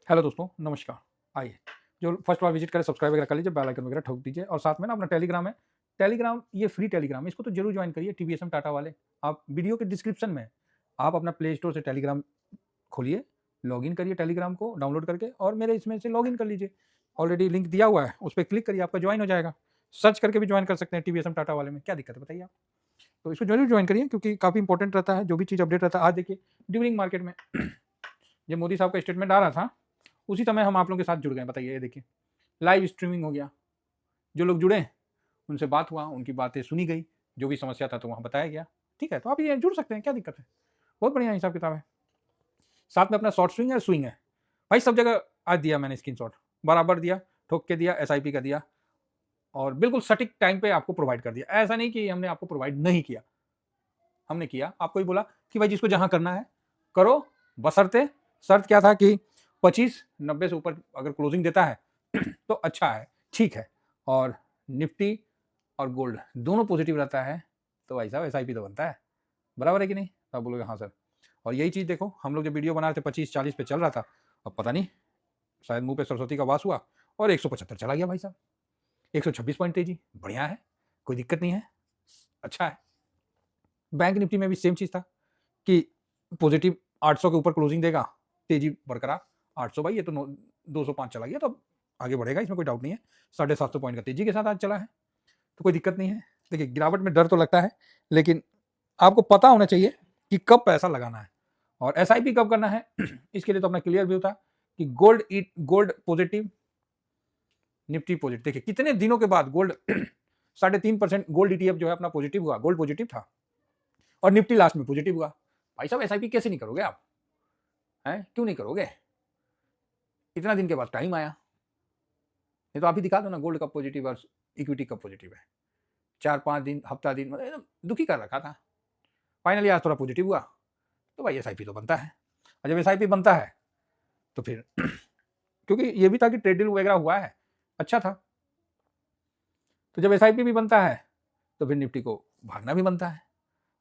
Hello दोस्तों, नमस्कार। आइए, जो फर्स्ट बार विज़िट करें सब्सक्राइब वगैरह कर लीजिए, बेल आइकन वगैरह ठोक दीजिए और साथ में ना अपना टेलीग्राम है। टेलीग्राम ये फ्री टेलीग्राम है, इसको तो ज़रूर जॉइन करिए टीवीएसएम टाटा वाले। आप वीडियो के डिस्क्रिप्शन में आप अपना प्ले स्टोर से टेलीग्राम खोलिए, लॉगिन करिए टेलीग्राम को डाउनलोड करके और मेरे इसमें से लॉगिन कर लीजिए। ऑलरेडी लिंक दिया हुआ है, उस पे क्लिक करिए, आपका जॉइन हो जाएगा। सर्च करके भी जॉइन कर सकते हैं टीवीएसएम टाटा वाले में, क्या दिक्कत है बताइए आप? तो इसको ज़रूर जॉइन करिए क्योंकि काफ़ी इंपॉर्टेंट रहता है, जो भी चीज़ अपडेट रहता है। आज देखिए ड्यूरिंग मार्केट में जब मोदी साहब का स्टेटमेंट आ रहा था, उसी समय हम आप लोगों के साथ जुड़ गए। बताइए, ये देखिए लाइव स्ट्रीमिंग हो गया। जो लोग जुड़े उनसे बात हुआ, उनकी बातें सुनी गई, जो भी समस्या था तो वहाँ बताया गया। ठीक है, तो आप ये जुड़ सकते हैं, क्या दिक्कत है? बहुत बढ़िया हिसाब किताब है। साथ में अपना शॉर्ट स्विंग है, स्विंग है। भाई सब जगह आज दिया मैंने स्क्रीनशॉट, बराबर दिया, ठोक के दिया, एसआईपी का दिया और बिल्कुल सटीक टाइम पे आपको प्रोवाइड कर दिया। ऐसा नहीं कि हमने आपको प्रोवाइड नहीं किया, हमने किया। आपको ही बोला कि भाई जिसको जहाँ करना है करो, बशर्ते शर्त क्या था कि 25-90 से ऊपर अगर क्लोजिंग देता है तो अच्छा है, ठीक है। और निफ्टी और गोल्ड दोनों पॉजिटिव रहता है तो भाई साहब एसआईपी तो बनता है। बराबर है कि नहीं? तो आप बोलोगे हाँ सर। और यही चीज़ देखो, हम लोग जब वीडियो बना रहे थे 25-40 पे चल रहा था, अब पता नहीं शायद मुंह पे सरस्वती का वास हुआ और 175 चला गया भाई साहब। 126 पॉइंट तेजी, बढ़िया है, कोई दिक्कत नहीं है, अच्छा है। बैंक निफ्टी में भी सेम चीज़ था कि पॉजिटिव 800 के ऊपर क्लोजिंग देगा, तेजी बरकरार। 800 भाई ये तो 205 चला गया, तो अब आगे बढ़ेगा, इसमें कोई डाउट नहीं है। 750 पॉइंट का तेजी के साथ आज चला है, तो कोई दिक्कत नहीं है। देखिए गिरावट में डर तो लगता है, लेकिन आपको पता होना चाहिए कि कब पैसा लगाना है और एसआईपी कब करना है। इसके लिए तो अपना क्लियर व्यू था कि गोल्ड पॉजिटिव, निफ्टी पॉजिटिव। देखिए कितने दिनों के बाद गोल्ड 3.5% गोल्ड ईटीएफ जो है अपना पॉजिटिव हुआ, गोल्ड पॉजिटिव था और निफ्टी लास्ट में पॉजिटिव हुआ। भाई साहब एसआईपी कैसे नहीं करोगे आप? हैं, क्यों नहीं करोगे? इतना दिन के बाद टाइम आया, नहीं तो आप ही दिखा दो ना गोल्ड कब पॉजिटिव और इक्विटी कब पॉजिटिव है। 4-5 दिन, हफ्ता दिन, मतलब एकदम दुखी कर रखा था। फाइनली आज थोड़ा पॉजिटिव हुआ तो भाई एसआईपी तो बनता है। और जब एसआईपी बनता है तो फिर क्योंकि ये भी था कि ट्रेड डील वगैरह हुआ है, अच्छा था। तो जब एसआईपी भी बनता है तो फिर निफ्टी को भागना भी बनता है।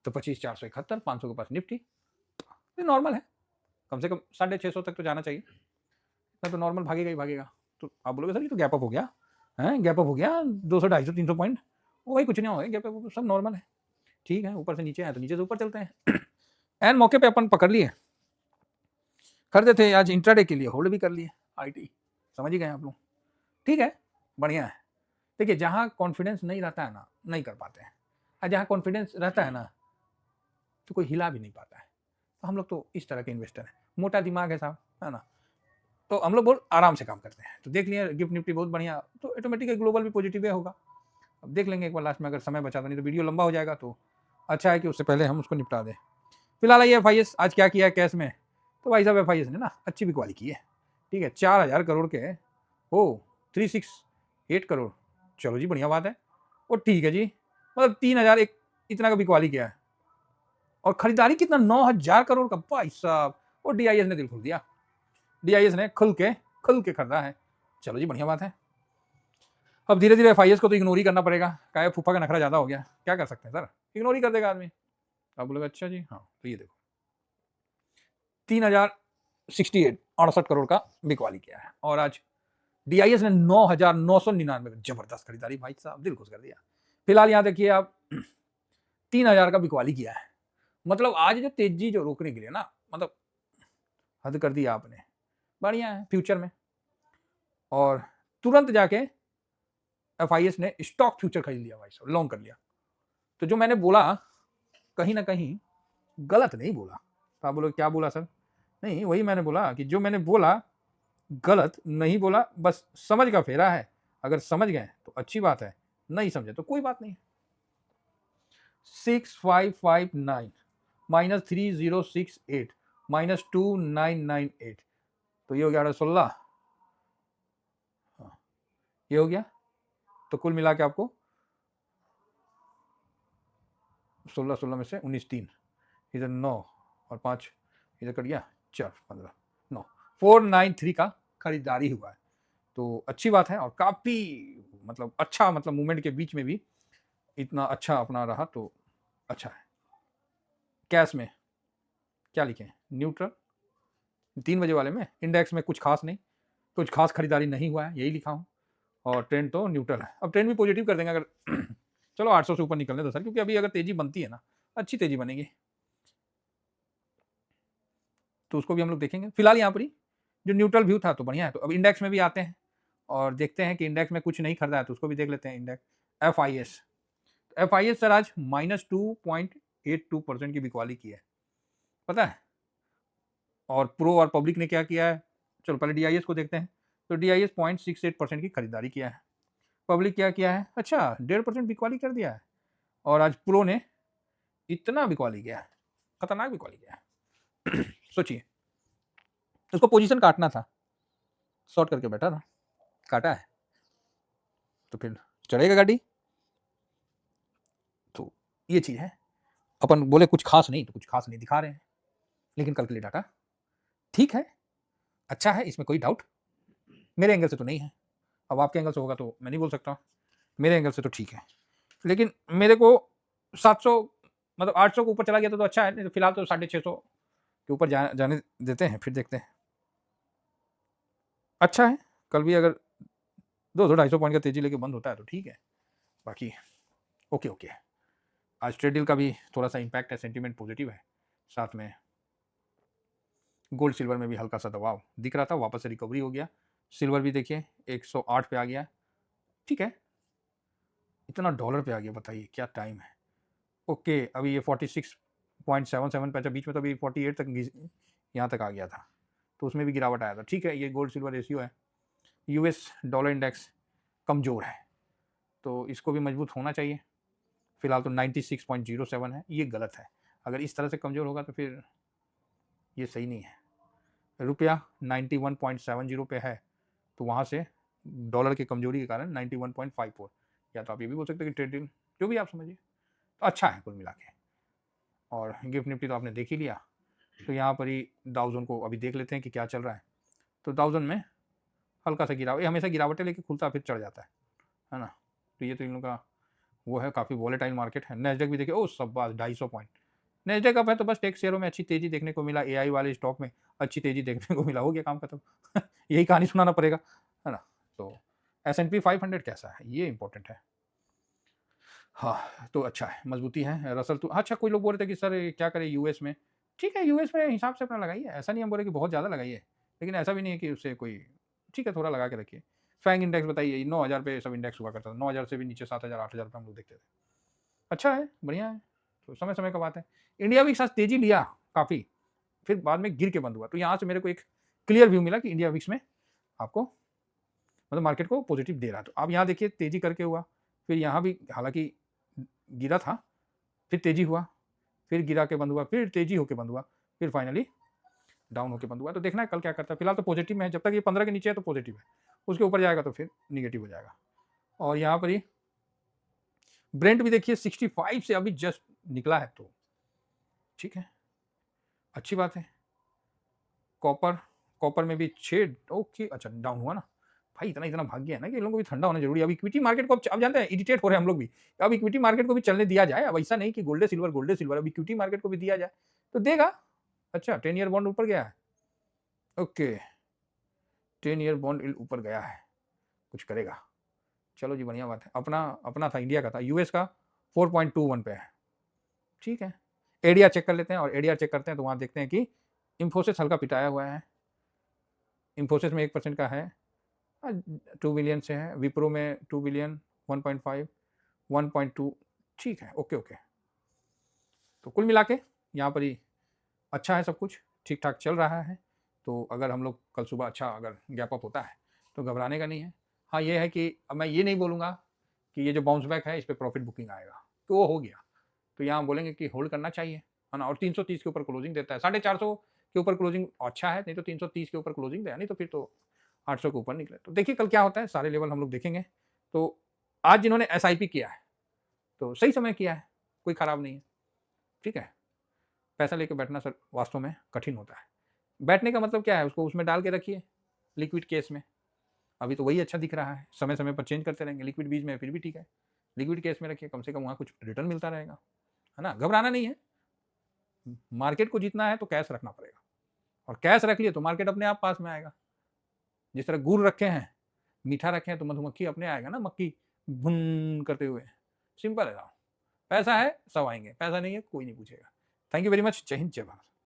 तो 25,471, 500 के पास निफ्टी, ये नॉर्मल है। कम से कम 650 तक तो जाना चाहिए, इतना तो नॉर्मल भागेगा ही भागेगा। तो आप बोलोगे सर ये तो गैप अप हो गया है, गैप अप हो गया 200, 250, 300 पॉइंट। वो भाई कुछ नहीं होगा, गैप अप सब नॉर्मल है। ठीक है, ऊपर से नीचे आए तो नीचे से ऊपर चलते हैं। एन मौके पे अपन पकड़ लिए, खरीदे थे आज इंट्राडे के लिए, होल्ड भी कर लिए। आईटी समझ ही गए आप लोग, ठीक है, बढ़िया है। देखिए जहां कॉन्फिडेंस नहीं रहता है ना, नहीं कर पाते हैं, और जहां कॉन्फिडेंस रहता है ना तो कोई हिला भी नहीं पाता है। तो हम लोग तो इस तरह के इन्वेस्टर हैं, मोटा दिमाग है साहब, है ना। तो हम लोग बहुत आराम से काम करते हैं। तो देख लिए गिफ्ट निफ्टी बहुत बढ़िया, तो ऑटोमेटिक ग्लोबल भी पॉजिटिव होगा। अब देख लेंगे एक बार लास्ट में, अगर समय बचा तो, नहीं तो वीडियो लंबा हो जाएगा। तो अच्छा है कि उससे पहले हम उसको निपटा दें। फिलहाल ये एफ आज क्या किया है कैश में, तो भाई साहब एफ ने ना अच्छी बिकवाली की है। ठीक है, 4,000 करोड़ के ओ 368 करोड़, चलो जी बढ़िया बात है। और ठीक है जी, मतलब 3,000 एक इतना का बिकवाली किया है और खरीदारी कितना 9,000 करोड़ का भाई साहब। और डीआईएस ने दिल खोल दिया, डीआईएस ने खुल के खरीदा है। चलो जी बढ़िया बात है। अब धीरे धीरे एफ को तो इग्नोर ही करना पड़ेगा, क्या फूफा का नखरा ज्यादा हो गया, क्या कर सकते हैं सर, इग्नोर ही कर देगा आदमी। आप बोलोगे अच्छा जी, हाँ तो ये देखो 3,068 करोड़ का बिकवाली किया है और आज डीआईएस ने 9,999 जबरदस्त खरीदारी, भाई साहब दिल खुश कर दिया। फिलहाल यहाँ देखिए आप 3,000 का बिकवाली किया है, मतलब आज जो तेजी जो रोकने के लिए ना, मतलब हद कर दिया आपने, बढ़िया है फ्यूचर में। और तुरंत जाके एफ ने स्टॉक फ्यूचर खरीद लिया भाई साहब, लॉन्ग कर लिया। तो जो मैंने बोला कहीं ना कहीं गलत नहीं बोला। तो आप बोलो क्या बोला सर? नहीं, वही मैंने बोला कि जो मैंने बोला गलत नहीं बोला, बस समझ का फेरा है। अगर समझ गए तो अच्छी बात है, नहीं समझे तो कोई बात नहीं। 6559 -3068 -2998, तो ये हो गया 16, ये हो गया। तो कुल मिला के आपको 16 में से 19, 3 इधर 9 और 5 इधर कट गया, 4, 15, 9, 493 का खरीदारी हुआ है। तो अच्छी बात है और काफी मतलब अच्छा, मतलब मूवमेंट के बीच में भी इतना अच्छा अपना रहा तो अच्छा है। कैश में क्या लिखे, न्यूट्रल, 3 बजे वाले में इंडेक्स में कुछ खास नहीं, कुछ खास खरीदारी नहीं हुआ है, यही लिखा हूँ। और ट्रेंड तो न्यूट्रल है। अब ट्रेंड भी पॉजिटिव कर देंगे अगर चलो 800 से ऊपर निकलने दो सर, क्योंकि अभी अगर तेजी बनती है ना, अच्छी तेजी बनेगी, तो उसको भी हम लोग देखेंगे। फिलहाल यहाँ पर ही जो न्यूट्रल व्यू था तो बढ़िया है। तो अब इंडेक्स में भी आते हैं और देखते हैं कि इंडेक्स में कुछ नहीं खरीदा है तो उसको भी देख लेते हैं। Index F I S sir आज -2.82% की बिकवाली की है, पता है। और प्रो और पब्लिक ने क्या किया है, चलो पहले डीआईएस को देखते हैं। तो डीआईएस 0.68% की खरीदारी किया है। पब्लिक क्या किया है, अच्छा 1.5% बिकवाली कर दिया है। और आज प्रो ने इतना बिकवाली किया है, खतरनाक बिकवाली किया है। सोचिए, उसको पोजीशन काटना था, शॉर्ट करके बैठा था, काटा है, तो फिर चढ़ेगा गाड़ी। तो ये चीज है, अपन बोले कुछ खास नहीं तो कुछ खास नहीं दिखा रहे हैं, लेकिन कल के लिए डाटा ठीक है, अच्छा है, इसमें कोई डाउट मेरे एंगल से तो नहीं है। अब आपके एंगल से होगा तो मैं नहीं बोल सकता, मेरे एंगल से तो ठीक है। लेकिन मेरे को 700 मतलब 800 के ऊपर चला गया तो अच्छा है, नहीं तो फिलहाल तो 650 के ऊपर जाने देते हैं, फिर देखते हैं। अच्छा है, कल भी अगर 200-250 पॉइंट का तेजी लेके बंद होता है तो ठीक है, बाकी ओके ओके। आज ट्रेड डील का भी थोड़ा सा इम्पैक्ट है, सेंटीमेंट पॉजिटिव है, साथ में गोल्ड सिल्वर में भी हल्का सा दबाव दिख रहा था, वापस से रिकवरी हो गया। सिल्वर भी देखिए 108 पे आ गया, ठीक है। इतना डॉलर पे आ गया, बताइए क्या टाइम है। ओके, अभी ये 46.77 पैसा, बीच में तो अभी 48 तक यहाँ तक आ गया था, तो उसमें भी गिरावट आया था, ठीक है। ये गोल्ड सिल्वर रेशियो है। यूएस डॉलर इंडेक्स कमज़ोर है, तो इसको भी मजबूत होना चाहिए। फिलहाल तो 96.07 है, ये गलत है। अगर इस तरह से कमज़ोर होगा तो फिर ये सही नहीं है। रुपया 91.70 पे है, तो वहाँ से डॉलर की कमजोरी के कारण 91.54, या तो आप ये भी बोल सकते हैं कि ट्रेड डील, जो भी आप समझिए, तो अच्छा है कुल मिला के। और गिफ्ट निफ्टी तो आपने देख ही लिया, तो यहाँ पर ही डाउजन को अभी देख लेते हैं कि क्या चल रहा है। तो डाउजन में हल्का सा गिरावट, ये हमेशा गिरावटें लेके खुलता फिर चढ़ जाता है ना। तो ये तो इन लोगों का वो है, काफ़ी वॉलेटाइल मार्केट है। नेस्डेक भी देखिए, ओ सब बात 250 पॉइंट नेस्डेक अप है, तो बस टेक शेयरों में अच्छी तेजी देखने को मिला, एआई वाले स्टॉक में अच्छी तेजी देखने को मिला, हो गया काम खत्म। यही कहानी सुनाना पड़ेगा, है ना। तो S&P 500 कैसा है, ये इंपॉर्टेंट है। हाँ, तो अच्छा है, मजबूती है। रसल तो अच्छा, कोई लोग बोल रहे थे कि सर क्या करें यूएस में, ठीक है, यूएस में हिसाब से अपना लगाइए, ऐसा नहीं हम बोल रहे कि बहुत ज़्यादा लगाइए, लेकिन ऐसा भी नहीं है कि उससे कोई, ठीक है, थोड़ा लगा के रखिए। फैंग इंडेक्स बताइए, 9000 पे सब इंडेक्स हुआ करता था, 9000 से भी नीचे 7000 8000 पे हम लोग देखते थे। अच्छा है, बढ़िया है, तो समय समय का बात है। इंडिया विक्स आज तेजी लिया काफ़ी, फिर बाद में गिर के बंद हुआ, तो यहाँ से मेरे को एक क्लियर व्यू मिला कि इंडिया विक्स में आपको मतलब मार्केट को पॉजिटिव दे रहा है। तो आप यहाँ देखिए, तेजी करके हुआ, फिर यहाँ भी हालांकि गिरा था, फिर तेजी हुआ, फिर गिरा के बंद हुआ, फिर तेजी होके बंद हुआ, फिर फाइनली डाउन होके बंद हुआ। तो देखना है कल क्या करता है। फिलहाल तो पॉजिटिव में है, जब तक ये 15 के नीचे है तो पॉजिटिव है, उसके ऊपर जाएगा तो फिर निगेटिव हो जाएगा। और यहाँ पर ही ब्रेंट भी देखिए 65 से अभी जस्ट निकला है, तो ठीक है, अच्छी बात है। कॉपर, कॉपर में भी 6, ओके, अच्छा डाउन हुआ ना भाई, इतना इतना भाग गया ना कि इन लोगों को भी ठंडा होना जरूरी है। अब इक्विटी मार्केट को अब जानते हैं, इरिटेट हो रहे हैं हम लोग भी, अब इक्विटी मार्केट को भी चलने दिया जाए। अब ऐसा नहीं कि गोल्डे सिल्वर, अब इक्विटी मार्केट को भी दिया जाए तो देगा। अच्छा, 10 ईयर बॉन्ड ऊपर गया है, ओके, 10 ईयर बॉन्ड ऊपर गया है, कुछ करेगा, चलो जी, बढ़िया बात है। अपना अपना था, इंडिया का था, यूएस का 4.21 पे है, ठीक है। एडीआर चेक कर लेते हैं, और एडीआर चेक करते हैं तो वहां देखते हैं कि इंफोसिस हल्का पिटाया हुआ है। इंफोसिस में 1% का है, 2 बिलियन से है। विप्रो में 2 बिलियन, 1.5, 1.2, ठीक है, ओके ओके। तो कुल मिला के यहाँ पर ही अच्छा है, सब कुछ ठीक ठाक चल रहा है। तो अगर हम लोग कल सुबह अच्छा अगर गैप अप होता है तो घबराने का नहीं है। हाँ, ये है कि अब मैं ये नहीं बोलूँगा कि ये जो बाउंस बैक है इस पर प्रॉफिट बुकिंग आएगा, तो वो हो गया, तो यहाँ बोलेंगे कि होल्ड करना चाहिए, है ना। और 330 के ऊपर क्लोजिंग देता है, 450 के ऊपर क्लोजिंग अच्छा है, नहीं तो 330 के ऊपर क्लोजिंग दे, नहीं तो फिर तो 800 के ऊपर निकले। तो देखिए कल क्या होता है, सारे लेवल हम लोग देखेंगे। तो आज जिन्होंने SIP किया है तो सही समय किया है, कोई खराब नहीं है, ठीक है। पैसा लेके बैठना सर वास्तव में कठिन होता है। बैठने का मतलब क्या है, उसको उसमें डाल के रखिए लिक्विड केस में। अभी तो वही अच्छा दिख रहा है, समय समय पर चेंज करते रहेंगे। लिक्विड बीज में फिर भी ठीक है, लिक्विड केस में रखिए, कम से कम वहाँ कुछ रिटर्न मिलता रहेगा, है ना। घबराना नहीं है, मार्केट को जीतना है तो कैश रखना पड़ेगा, और कैश रख लिए तो मार्केट अपने आप पास में आएगा। जिस तरह गुड़ रखे हैं, मीठा रखे हैं, तो मधुमक्खी अपने आएगा ना, मक्खी भुन करते हुए। सिंपल है साहब, पैसा है सब आएंगे, पैसा नहीं है कोई नहीं पूछेगा। Thank you very much. जय हिंद, जय भारत।